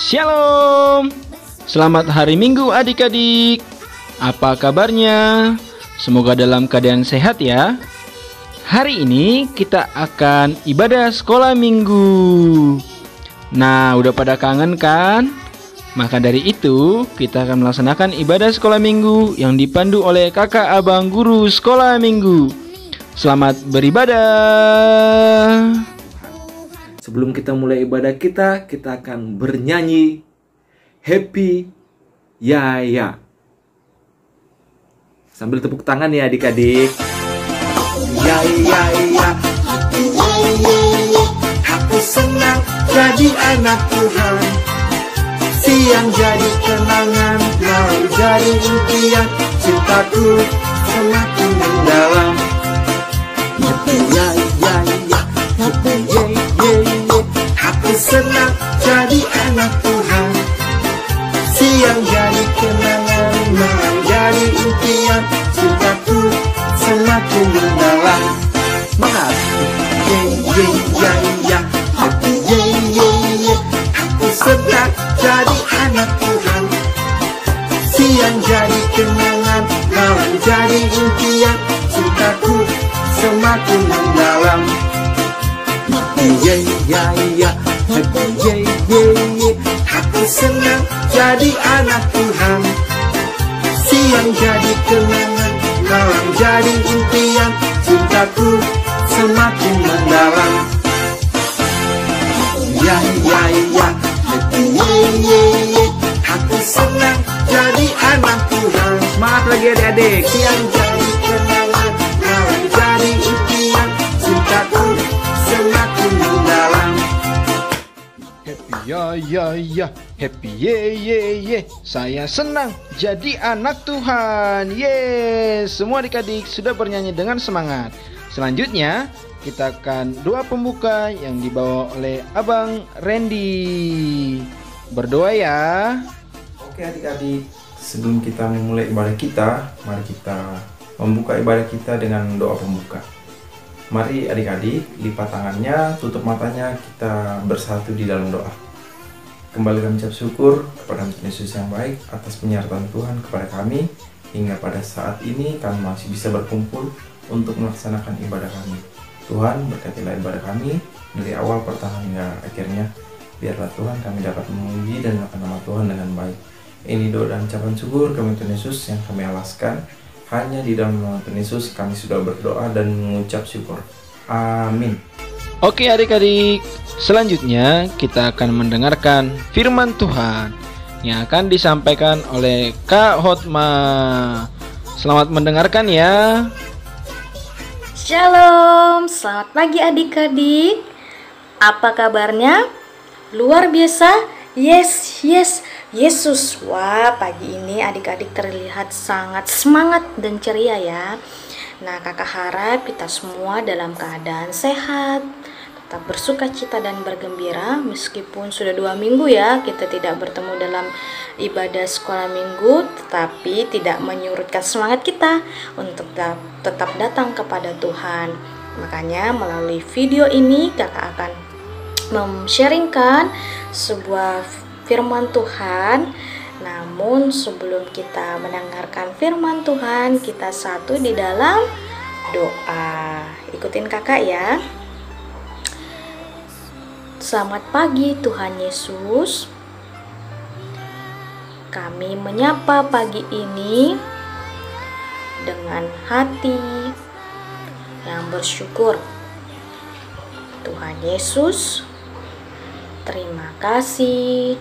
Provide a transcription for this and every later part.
Shalom. Selamat hari Minggu adik-adik. Apa kabarnya? Semoga dalam keadaan sehat ya. Hari ini kita akan ibadah sekolah minggu. Nah, udah pada kangen kan? Maka dari itu, kita akan melaksanakan ibadah sekolah minggu yang dipandu oleh kakak abang guru sekolah minggu. Selamat beribadah. Sebelum kita mulai ibadah kita akan bernyanyi Happy Yaya. Sambil tepuk tangan ya adik-adik. Ya ya ya, happy yaya, aku senang jadi anak Tuhan. Siang jadi kenangan, malam jadi impian, cintaku semakin mendalam. Happy yaya ya, happy yaya, aku senang jadi anak Tuhan. Siang jadi kenangan, malam jadi impian, cintaku semakin mendalam. Semangat! Happy aku senang jadi anak Tuhan. Siang jadi kenangan, malam jadi impian, cintaku semakin mendalam. Happy aku senang jadi anak Tuhan. Siang jadi kenangan, malam jadi impian, cintaku semakin mendalam. Ya ya ya, happy aku senang jadi anak Tuhan. Semangat lagi adik-adik. Siang jadi kenangan, malam jadi impian, cintaku semakin mendalam. Happy ya, happy ye. Saya senang jadi anak Tuhan. Yes, semua adik-adik sudah bernyanyi dengan semangat. Selanjutnya kita akan doa pembuka yang dibawa oleh Abang Randy. Berdoa ya. Oke adik-adik, sebelum kita memulai ibadah kita, mari kita membuka ibadah kita dengan doa pembuka. Mari adik-adik lipat tangannya, tutup matanya, kita bersatu di dalam doa. Kembali kami ucap syukur kepada Tuhan Yesus yang baik atas penyertaan Tuhan kepada kami, hingga pada saat ini kami masih bisa berkumpul untuk melaksanakan ibadah kami. Tuhan, berkatilah ibadah kami dari awal pertengahan hingga akhirnya. Biarlah Tuhan kami dapat memuji dan mengangkat nama Tuhan dengan baik. Ini doa dan ucapan syukur kami Tuhan Yesus yang kami alaskan. Hanya di dalam nama Tuhan Yesus kami sudah berdoa dan mengucap syukur. Amin. Oke adik-adik, selanjutnya kita akan mendengarkan firman Tuhan yang akan disampaikan oleh Kak Hotma. Selamat mendengarkan ya. Shalom, selamat pagi adik-adik. Apa kabarnya? Luar biasa? Yes, Yesus. Wah, pagi ini adik-adik terlihat sangat semangat dan ceria ya. Nah, kakak harap kita semua dalam keadaan sehat, tetap bersuka cita dan bergembira. Meskipun sudah 2 minggu ya kita tidak bertemu dalam ibadah sekolah minggu, tetapi tidak menyurutkan semangat kita untuk tetap datang kepada Tuhan. Makanya melalui video ini kakak akan mem-sharingkan sebuah firman Tuhan. Namun sebelum kita mendengarkan firman Tuhan, kita satu di dalam doa. Ikutin kakak ya. Selamat pagi Tuhan Yesus. Kami menyapa pagi ini dengan hati yang bersyukur. Tuhan Yesus, terima kasih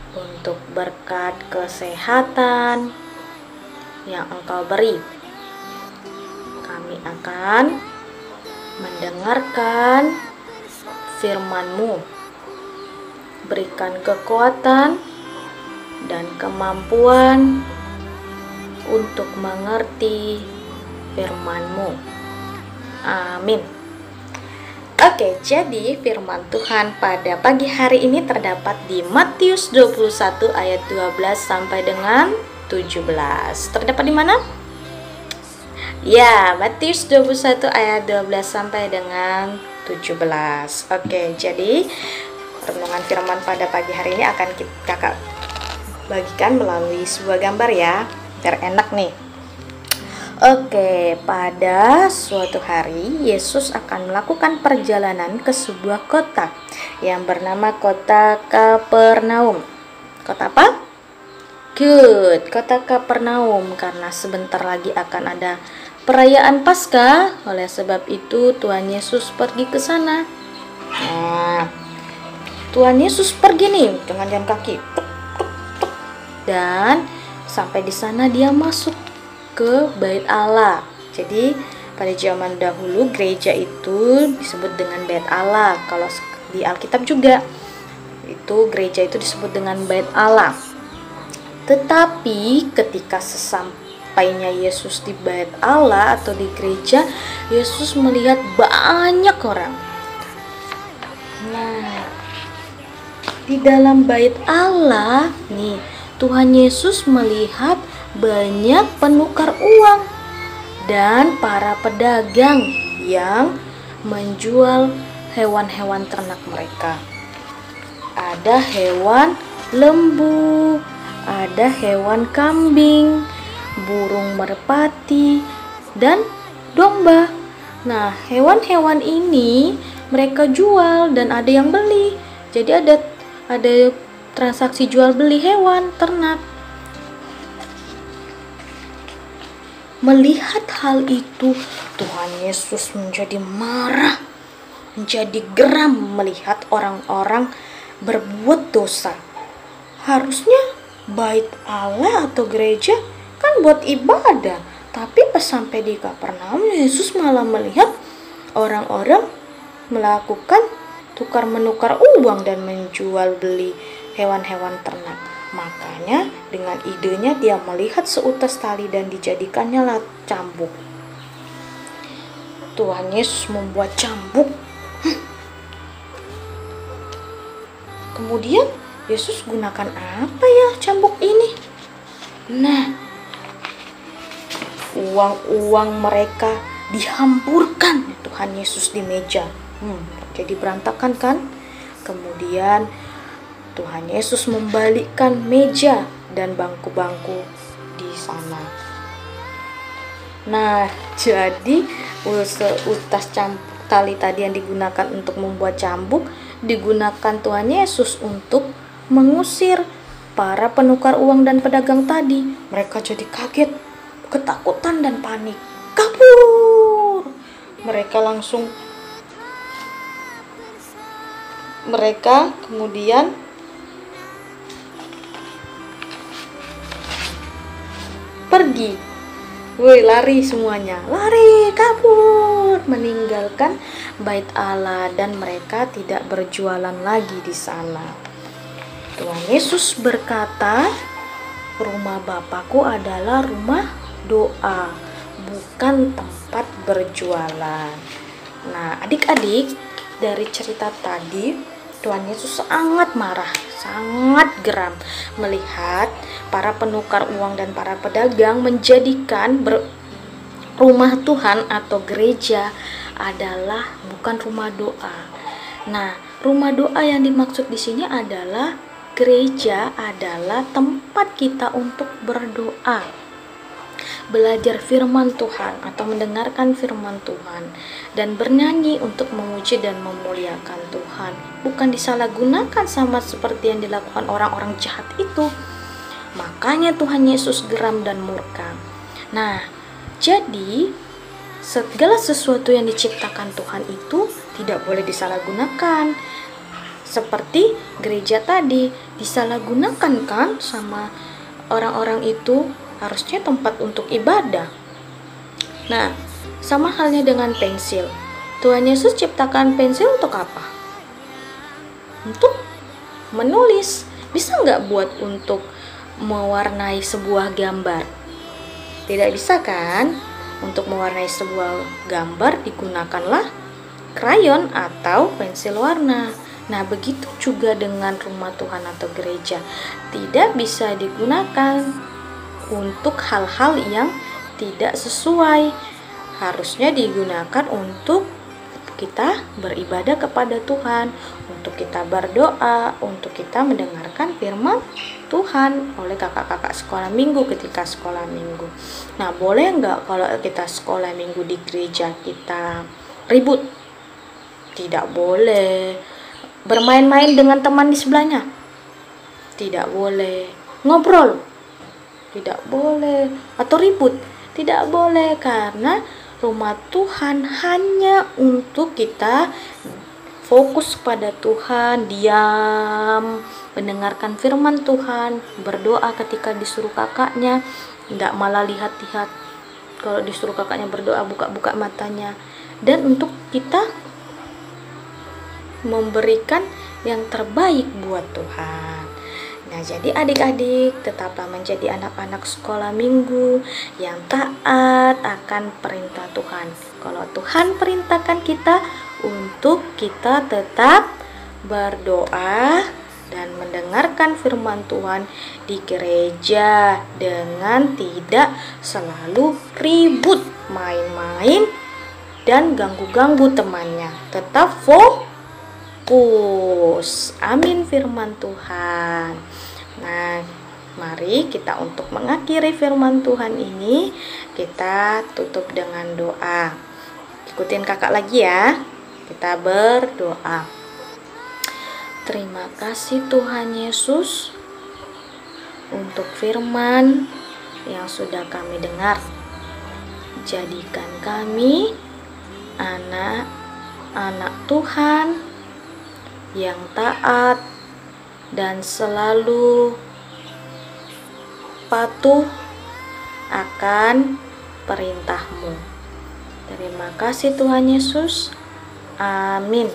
untuk berkat kesehatan yang Engkau beri. Kami akan mendengarkan firman-Mu. Berikan kekuatan dan kemampuan untuk mengerti firman-Mu. Amin. Oke, jadi firman Tuhan pada pagi hari ini terdapat di Matius 21 ayat 12 sampai dengan 17. Terdapat di mana? Ya, Matius 21 ayat 12 sampai dengan 17. Oke, jadi renungan firman pada pagi hari ini akan kakak bagikan melalui sebuah gambar ya, biar enak nih. Oke, pada suatu hari Yesus akan melakukan perjalanan ke sebuah kota yang bernama kota Kapernaum. Kota apa? Good, kota Kapernaum, karena sebentar lagi akan ada perayaan Paskah. Oleh sebab itu Tuhan Yesus pergi ke sana. Nah, Tuhan Yesus pergi nih dengan jalan kaki, dan sampai di sana dia masuk ke Bait Allah. Jadi pada zaman dahulu gereja itu disebut dengan Bait Allah. Kalau di Alkitab juga itu gereja itu disebut dengan Bait Allah. Tetapi ketika sesampainya Yesus di Bait Allah atau di gereja, Yesus melihat banyak orang. Nah, di dalam Bait Allah nih, Tuhan Yesus melihat banyak penukar uang dan para pedagang yang menjual hewan-hewan ternak mereka. Ada hewan lembu, ada hewan kambing, burung merpati, dan domba. Nah, hewan-hewan ini mereka jual dan ada yang beli. Jadi ada transaksi jual beli hewan ternak. Melihat hal itu, Tuhan Yesus menjadi marah, menjadi geram melihat orang-orang berbuat dosa. Harusnya Bait Allah atau gereja kan buat ibadah, tapi pas sampai di Kapernaum, Yesus malah melihat orang-orang melakukan tukar menukar uang dan menjual beli hewan-hewan ternak. Makanya dengan idenya dia melihat seutas tali dan dijadikannya lah cambuk. Tuhan Yesus membuat cambuk. Kemudian Yesus gunakan apa ya cambuk ini? Nah, uang-uang mereka dihamburkan Tuhan Yesus di meja. Jadi berantakan kan? Kemudian Tuhan Yesus membalikkan meja dan bangku-bangku di sana. Nah, jadi seutas tali tadi yang digunakan untuk membuat cambuk digunakan Tuhan Yesus untuk mengusir para penukar uang dan pedagang tadi. Mereka jadi kaget, ketakutan dan panik. Kabur! Mereka kemudian pergi. Lari semuanya. Lari, kabur, meninggalkan Bait Allah dan mereka tidak berjualan lagi di sana. Tuhan Yesus berkata, rumah Bapakku adalah rumah doa, bukan tempat berjualan. Nah, adik-adik, dari cerita tadi Tuhan Yesus sangat marah, sangat geram melihat para penukar uang dan para pedagang menjadikan rumah Tuhan atau gereja adalah bukan rumah doa. Nah, rumah doa yang dimaksud di sini adalah gereja adalah tempat kita untuk berdoa, belajar firman Tuhan atau mendengarkan firman Tuhan, dan bernyanyi untuk memuji dan memuliakan Tuhan. Bukan disalahgunakan sama seperti yang dilakukan orang-orang jahat itu. Makanya Tuhan Yesus geram dan murka. Nah, jadi segala sesuatu yang diciptakan Tuhan itu tidak boleh disalahgunakan. Seperti gereja tadi disalahgunakan kan sama orang-orang itu, harusnya tempat untuk ibadah. Nah, sama halnya dengan pensil. Tuhan Yesus ciptakan pensil untuk apa? Untuk menulis. Bisa nggak buat untuk mewarnai sebuah gambar? Tidak bisa kan? Untuk mewarnai sebuah gambar digunakanlah krayon atau pensil warna. Nah, begitu juga dengan rumah Tuhan atau gereja. Tidak bisa digunakan untuk hal-hal yang tidak sesuai. Harusnya digunakan untuk kita beribadah kepada Tuhan, untuk kita berdoa, untuk kita mendengarkan firman Tuhan oleh kakak-kakak sekolah minggu ketika sekolah minggu. Nah, boleh nggak kalau kita sekolah minggu di gereja kita ribut? Tidak boleh. Bermain-main dengan teman di sebelahnya? Tidak boleh. Ngobrol? Tidak boleh. Atau ribut? Tidak boleh, karena rumah Tuhan hanya untuk kita fokus pada Tuhan, diam, mendengarkan firman Tuhan, berdoa ketika disuruh kakaknya, tidak malah lihat-lihat. Kalau disuruh kakaknya berdoa, buka-buka matanya. Dan untuk kita memberikan yang terbaik buat Tuhan. Nah, jadi adik-adik tetaplah menjadi anak-anak sekolah minggu yang taat akan perintah Tuhan. Kalau Tuhan perintahkan kita untuk kita tetap berdoa dan mendengarkan firman Tuhan di gereja dengan tidak selalu ribut, main-main, dan ganggu-ganggu temannya. Tetap fokus. Amin firman Tuhan. Nah, mari kita untuk mengakhiri firman Tuhan ini, kita tutup dengan doa. Ikutin kakak lagi ya. Kita berdoa. Terima kasih Tuhan Yesus untuk firman yang sudah kami dengar. Jadikan kami anak-anak Tuhan yang taat dan selalu patuh akan perintah-Mu. Terima kasih Tuhan Yesus. Amin.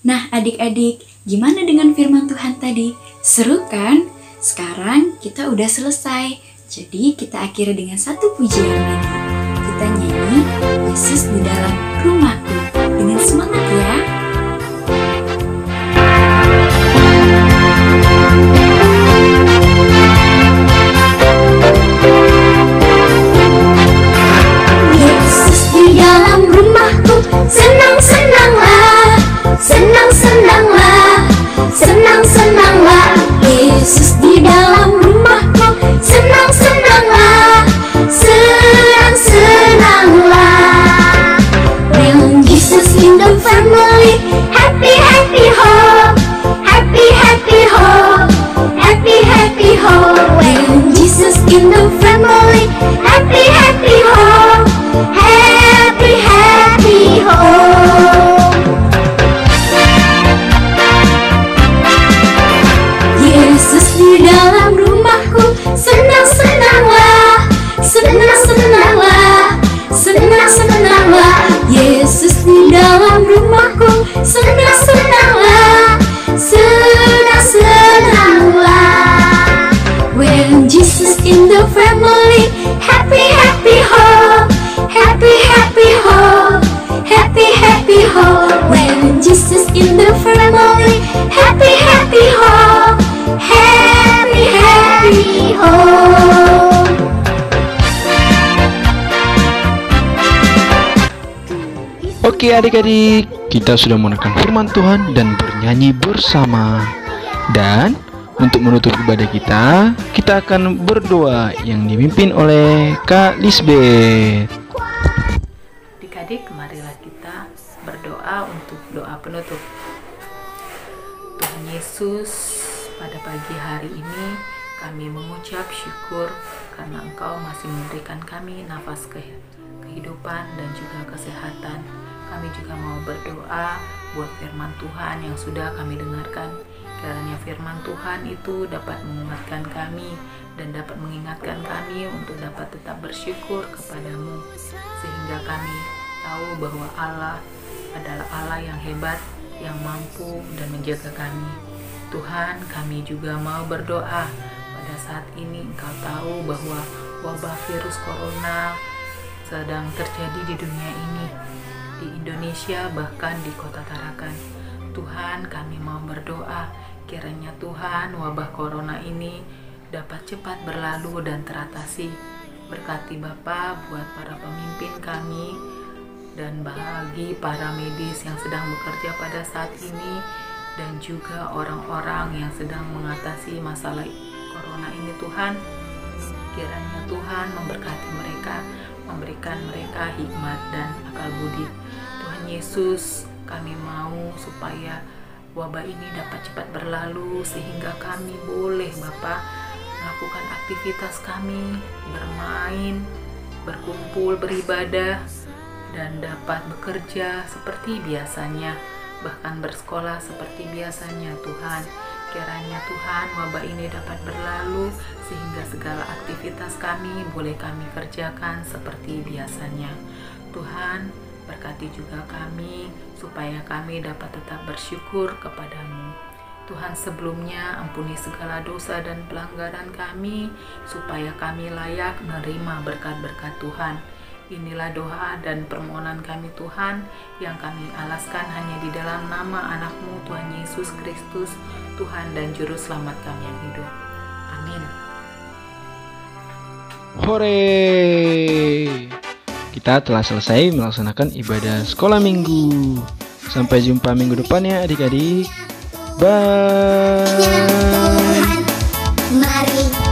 Nah, adik-adik, gimana dengan firman Tuhan tadi? Seru kan? Sekarang kita udah selesai. Jadi kita akhiri dengan satu pujian lagi. Kita nyanyi Yesus di dalam rumahku. Dengan semangat ya. Yesus di dalam rumahku, senang-senanglah, senang-senanglah, senang-senanglah. Yesus di dalam rumahku, senang-senanglah, senang-senanglah. When Jesus in the family, happy, happy home, happy, happy home, happy, happy home. When Jesus in the family, happy, happy home, happy, happy home. Yesus di dalam rumahku, senang-senanglah, senang-senanglah, senang-senanglah. Yesus di dalam rumahku, senang-senanglah, senang-senanglah. When Jesus in the family, happy, happy home, happy, happy home, happy, happy home. When Jesus in the family, happy, happy home, happy, happy home. Oke adik-adik, kita sudah menekan firman Tuhan dan bernyanyi bersama. Dan untuk menutup ibadah kita akan berdoa yang dipimpin oleh Kak Lisbeth. Adik-adik, marilah kita berdoa untuk doa penutup. Tuhan Yesus, pada pagi hari ini kami mengucap syukur karena Engkau masih memberikan kami nafas kehidupan dan juga kesehatan. Kami juga mau berdoa buat firman Tuhan yang sudah kami dengarkan. Kiranya firman Tuhan itu dapat menguatkan kami dan dapat mengingatkan kami untuk dapat tetap bersyukur kepadamu, sehingga kami tahu bahwa Allah adalah Allah yang hebat, yang mampu dan menjaga kami. Tuhan, kami juga mau berdoa pada saat ini. Engkau tahu bahwa wabah virus corona sedang terjadi di dunia ini, di Indonesia bahkan di kota Tarakan. Tuhan, kami mau berdoa kiranya Tuhan wabah corona ini dapat cepat berlalu dan teratasi. Berkati Bapa buat para pemimpin kami Dan bagi para medis yang sedang bekerja pada saat ini, dan juga orang-orang yang sedang mengatasi masalah corona ini, Tuhan, kiranya Tuhan memberkati mereka, memberikan mereka hikmat dan akal budi. Tuhan Yesus, kami mau supaya wabah ini dapat cepat berlalu, sehingga kami boleh Bapa melakukan aktivitas kami, bermain, berkumpul, beribadah, dan dapat bekerja seperti biasanya, bahkan bersekolah seperti biasanya. Tuhan, kiranya Tuhan wabah ini dapat berlalu, sehingga segala aktivitas kami boleh kami kerjakan seperti biasanya. Tuhan, berkati juga kami supaya kami dapat tetap bersyukur kepadamu. Tuhan, sebelumnya ampuni segala dosa dan pelanggaran kami, supaya kami layak menerima berkat-berkat Tuhan. Inilah doa dan permohonan kami Tuhan, yang kami alaskan hanya di dalam nama anak-Mu Tuhan Yesus Kristus, Tuhan dan Juru Selamat kami yang hidup. Amin. Hore! Kita telah selesai melaksanakan ibadah sekolah minggu. Sampai jumpa minggu depan ya adik-adik. Bye. Mari